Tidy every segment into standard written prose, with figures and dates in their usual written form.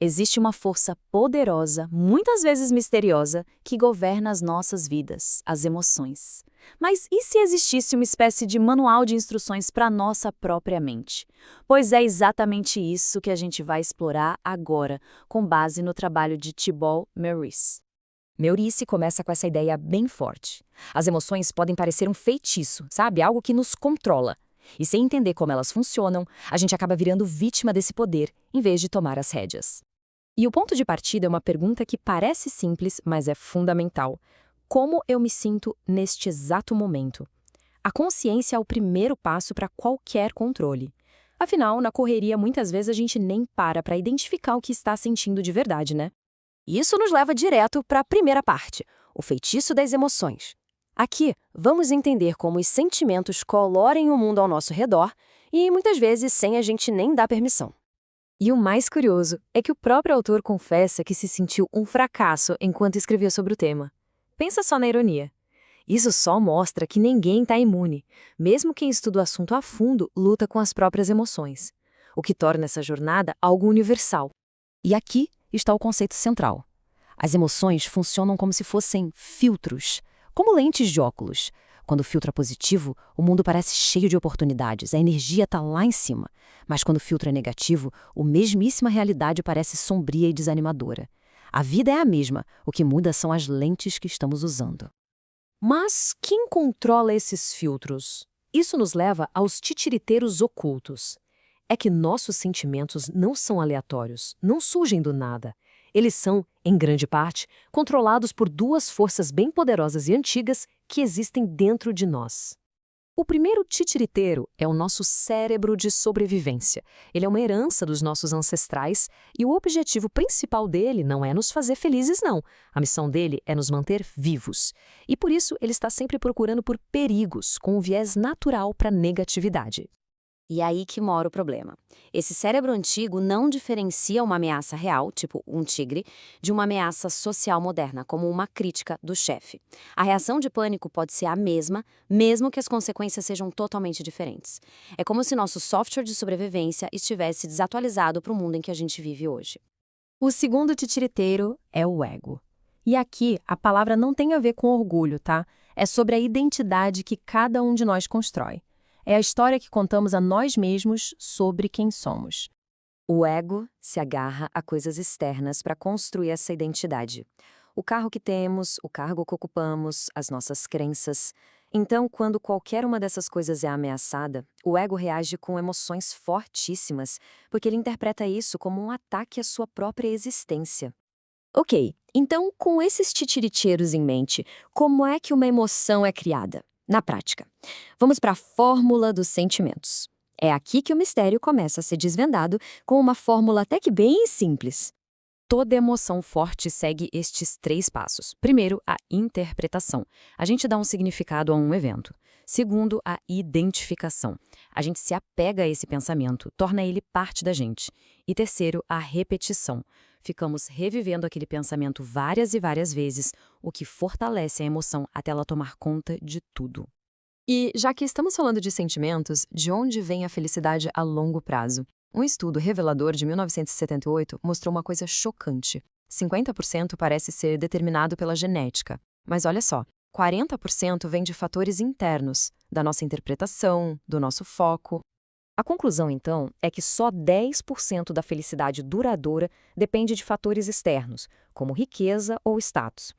Existe uma força poderosa, muitas vezes misteriosa, que governa as nossas vidas, as emoções. Mas e se existisse uma espécie de manual de instruções para nossa própria mente? Pois é exatamente isso que a gente vai explorar agora, com base no trabalho de Tibor Meurice. Meurice começa com essa ideia bem forte. As emoções podem parecer um feitiço, sabe? Algo que nos controla. E sem entender como elas funcionam, a gente acaba virando vítima desse poder, em vez de tomar as rédeas. E o ponto de partida é uma pergunta que parece simples, mas é fundamental. Como eu me sinto neste exato momento? A consciência é o primeiro passo para qualquer controle. Afinal, na correria, muitas vezes a gente nem para identificar o que está sentindo de verdade, né? Isso nos leva direto para a primeira parte, o feitiço das emoções. Aqui, vamos entender como os sentimentos colorem o mundo ao nosso redor e, muitas vezes, sem a gente nem dar permissão. E o mais curioso é que o próprio autor confessa que se sentiu um fracasso enquanto escrevia sobre o tema. Pensa só na ironia. Isso só mostra que ninguém está imune. Mesmo quem estuda o assunto a fundo luta com as próprias emoções, o que torna essa jornada algo universal. E aqui está o conceito central. As emoções funcionam como se fossem filtros, como lentes de óculos. Quando o filtro é positivo, o mundo parece cheio de oportunidades, a energia está lá em cima. Mas quando o filtro é negativo, a mesmíssima realidade parece sombria e desanimadora. A vida é a mesma, o que muda são as lentes que estamos usando. Mas quem controla esses filtros? Isso nos leva aos titiriteiros ocultos. É que nossos sentimentos não são aleatórios, não surgem do nada. Eles são, em grande parte, controlados por duas forças bem poderosas e antigas que existem dentro de nós. O primeiro titiriteiro é o nosso cérebro de sobrevivência. Ele é uma herança dos nossos ancestrais e o objetivo principal dele não é nos fazer felizes, não. A missão dele é nos manter vivos. E por isso ele está sempre procurando por perigos, com um viés natural para a negatividade. E aí que mora o problema. Esse cérebro antigo não diferencia uma ameaça real, tipo um tigre, de uma ameaça social moderna, como uma crítica do chefe. A reação de pânico pode ser a mesma, mesmo que as consequências sejam totalmente diferentes. É como se nosso software de sobrevivência estivesse desatualizado para o mundo em que a gente vive hoje. O segundo titiriteiro é o ego. E aqui, a palavra não tem a ver com orgulho, tá? É sobre a identidade que cada um de nós constrói. É a história que contamos a nós mesmos sobre quem somos. O ego se agarra a coisas externas para construir essa identidade. O carro que temos, o cargo que ocupamos, as nossas crenças. Então, quando qualquer uma dessas coisas é ameaçada, o ego reage com emoções fortíssimas, porque ele interpreta isso como um ataque à sua própria existência. Ok, então com esses titiriteiros em mente, como é que uma emoção é criada? Na prática, vamos para a fórmula dos sentimentos. É aqui que o mistério começa a ser desvendado com uma fórmula até que bem simples. Toda emoção forte segue estes 3 passos. Primeiro, a interpretação. A gente dá um significado a um evento. Segundo, a identificação. A gente se apega a esse pensamento, torna ele parte da gente. E terceiro, a repetição. Ficamos revivendo aquele pensamento várias e várias vezes, o que fortalece a emoção até ela tomar conta de tudo. E, já que estamos falando de sentimentos, de onde vem a felicidade a longo prazo? Um estudo revelador de 1978 mostrou uma coisa chocante. 50% parece ser determinado pela genética. Mas olha só, 40% vem de fatores internos, da nossa interpretação, do nosso foco. A conclusão, então, é que só 10% da felicidade duradoura depende de fatores externos, como riqueza ou status.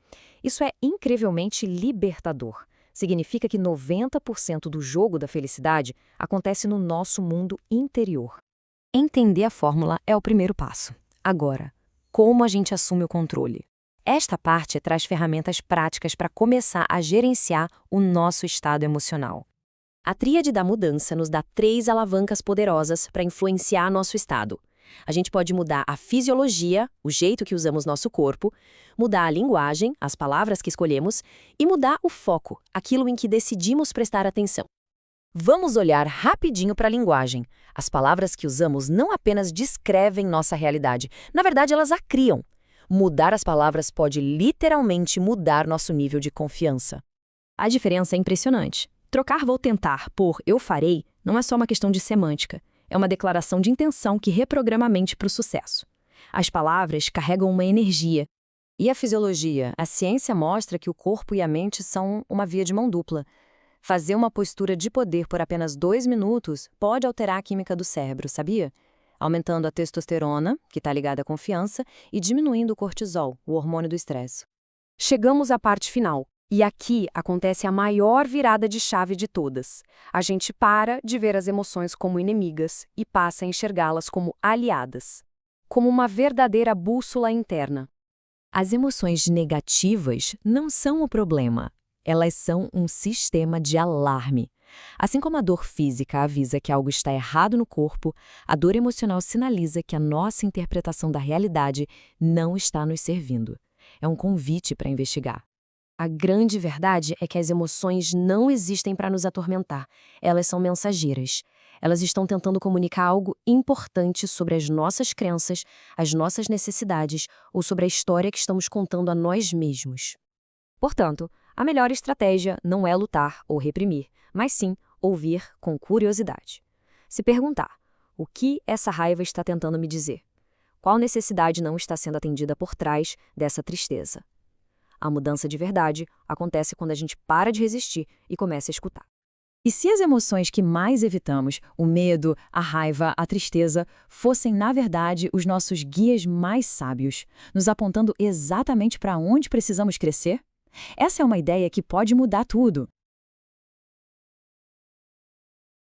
Isso é incrivelmente libertador. Significa que 90% do jogo da felicidade acontece no nosso mundo interior. Entender a fórmula é o primeiro passo. Agora, como a gente assume o controle? Esta parte traz ferramentas práticas para começar a gerenciar o nosso estado emocional. A tríade da mudança nos dá 3 alavancas poderosas para influenciar nosso estado. A gente pode mudar a fisiologia, o jeito que usamos nosso corpo, mudar a linguagem, as palavras que escolhemos, e mudar o foco, aquilo em que decidimos prestar atenção. Vamos olhar rapidinho para a linguagem. As palavras que usamos não apenas descrevem nossa realidade, na verdade elas a criam. Mudar as palavras pode literalmente mudar nosso nível de confiança. A diferença é impressionante. Trocar vou tentar por eu farei não é só uma questão de semântica, é uma declaração de intenção que reprograma a mente para o sucesso. As palavras carregam uma energia. E a fisiologia? A ciência mostra que o corpo e a mente são uma via de mão dupla. Fazer uma postura de poder por apenas 2 minutos pode alterar a química do cérebro, sabia? Aumentando a testosterona, que está ligada à confiança, e diminuindo o cortisol, o hormônio do estresse. Chegamos à parte final. E aqui acontece a maior virada de chave de todas. A gente para de ver as emoções como inimigas e passa a enxergá-las como aliadas. Como uma verdadeira bússola interna. As emoções negativas não são o problema. Elas são um sistema de alarme. Assim como a dor física avisa que algo está errado no corpo, a dor emocional sinaliza que a nossa interpretação da realidade não está nos servindo. É um convite para investigar. A grande verdade é que as emoções não existem para nos atormentar. Elas são mensageiras. Elas estão tentando comunicar algo importante sobre as nossas crenças, as nossas necessidades ou sobre a história que estamos contando a nós mesmos. Portanto, a melhor estratégia não é lutar ou reprimir, mas sim ouvir com curiosidade. Se perguntar: o que essa raiva está tentando me dizer? Qual necessidade não está sendo atendida por trás dessa tristeza? A mudança de verdade acontece quando a gente para de resistir e começa a escutar. E se as emoções que mais evitamos, o medo, a raiva, a tristeza, fossem, na verdade, os nossos guias mais sábios, nos apontando exatamente para onde precisamos crescer? Essa é uma ideia que pode mudar tudo.